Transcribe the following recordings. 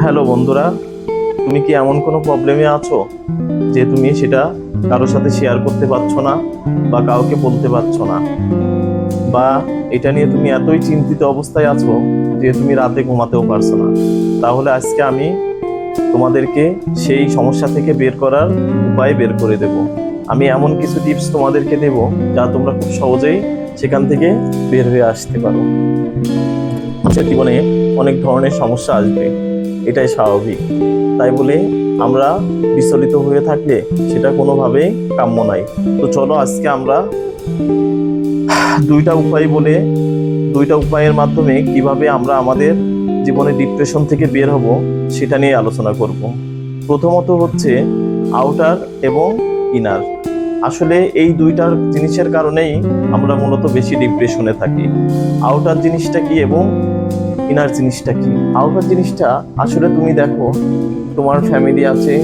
Hello বন্ধুরা, তুমি কি এমন কোনো প্রবলেমে আছো যে তুমি সেটা কারোর সাথে শেয়ার করতে পারছো না বা কাউকে বলতে পারছো না, বা এটা নিয়ে তুমি এতই চিন্তিত অবস্থায় আছো যে তুমি রাতে ঘুমাতেও পারছো না? তাহলে আজকে আমি তোমাদেরকে সেই সমস্যা থেকে বের করার উপায় বের করে দেব। আমি এমন কিছু টিপস তোমাদেরকে দেব যা তোমরা খুব সহজেই সেখান থেকে বের হয়ে আসতে পারো। মানুষের জীবনে অনেক ধরনের সমস্যা আসবে, এটাই স্বাভাবিক। তাই বলে আমরা বিচলিত হয়ে থাকলে সেটা কোনোভাবেই কাম্য নয়। তো চলো আজকে আমরা দুইটা উপায় বলে দুইটা উপায়ের মাধ্যমে কিভাবে আমরা আমাদের জীবনে ডিপ্রেশন থেকে বের হব সেটা নিয়ে আলোচনা করব। প্রথমত হচ্ছে আউটার এবং ইনার। আসলে এই দুইটার জিনিসের কারণেই আমরা মূলত বেশি ডিপ্রেশনে থাকি। আউটার জিনিসটা কি এবং ইনার জিনিসটা কি? আউটার জিনিসটা আসলে তুমি দেখো, তোমার ফ্যামিলি আছে,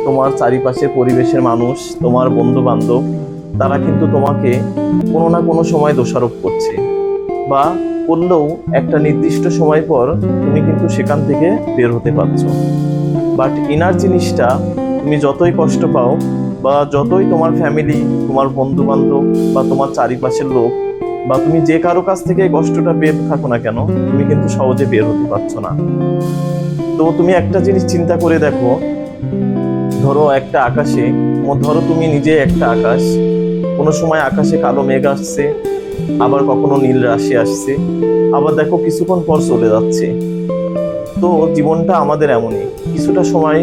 তোমার চারিপাশের পরিবেশের মানুষ, তোমার বন্ধু বান্ধব, তারা কিন্তু তোমাকে কোনো না কোনো সময় দোষারোপ করছে, বা করলেও একটা নির্দিষ্ট সময় পর তুমি কিন্তু সেখান থেকে বের হতে পারছো। বাট ইনার জিনিসটা, তুমি যতই কষ্ট পাও বা যতই তোমার ফ্যামিলি, তোমার বন্ধু বান্ধব বা তোমার চারিপাশের লোক বা তুমি যে কারো কাছ থেকে এই কষ্টটা পেয়ে থাকো না কেন, তুমি কিন্তু সহজে বের হতে পারছো না। তো তুমি একটা জিনিস চিন্তা করে দেখো, ধরো একটা আকাশে, ধরো তুমি নিজে একটা আকাশ, কোনো সময় আকাশে কালো মেঘ আসছে, আবার কখনো নীল রাশি আসছে, আবার দেখো কিছুক্ষণ পর চলে যাচ্ছে। তো জীবনটা আমাদের এমনই, কিছুটা সময়,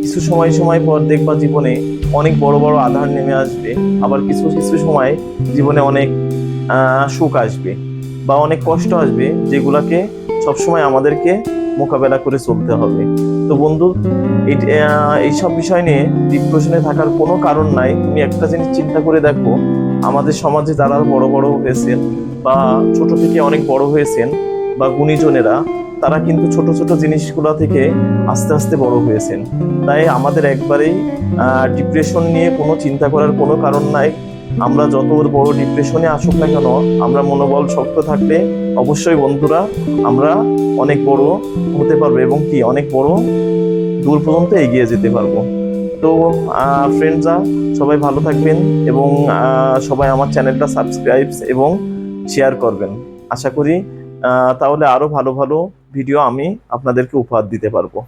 কিছু সময় সময় পর দেখবা জীবনে অনেক বড় বড় আঁধার নেমে আসবে, আবার কিছু কিছু সময় জীবনে অনেক সুখ আসবে বা অনেক কষ্ট আসবে, যেগুলাকে সবসময় আমাদেরকে মোকাবেলা করে চলতে হবে। তো বন্ধু, এইসব বিষয় নিয়ে ডিপ্রেশনে থাকার কোনো কারণ নাই। তুমি একটা জিনিস চিন্তা করে দেখো, আমাদের সমাজে যারা বড় বড় হয়েছেন বা ছোট থেকে অনেক বড় হয়েছেন বা গুণীজনেরা, তারা কিন্তু ছোট ছোট জিনিসগুলো থেকে আস্তে আস্তে বড় হয়েছেন। তাই আমাদের একবারেই ডিপ্রেশন নিয়ে কোনো চিন্তা করার কোনো কারণ নাই। আমরা যত বড় ডিপ্রেশনে আসুক না কেন, আমরা মনোবল শক্ত থাকলে অবশ্যই বন্ধুরা আমরা অনেক বড় হতে পারবো এবং কি অনেক বড় দূর পর্যন্ত এগিয়ে যেতে পারবো। তো ফ্রেন্ডসরা, সবাই ভালো থাকবেন এবং সবাই আমার চ্যানেলটা সাবস্ক্রাইব এবং শেয়ার করবেন। আশা করি তাহলে আরো ভালো ভালো ভিডিও আমি আপনাদেরকে উপহার দিতে পারবো।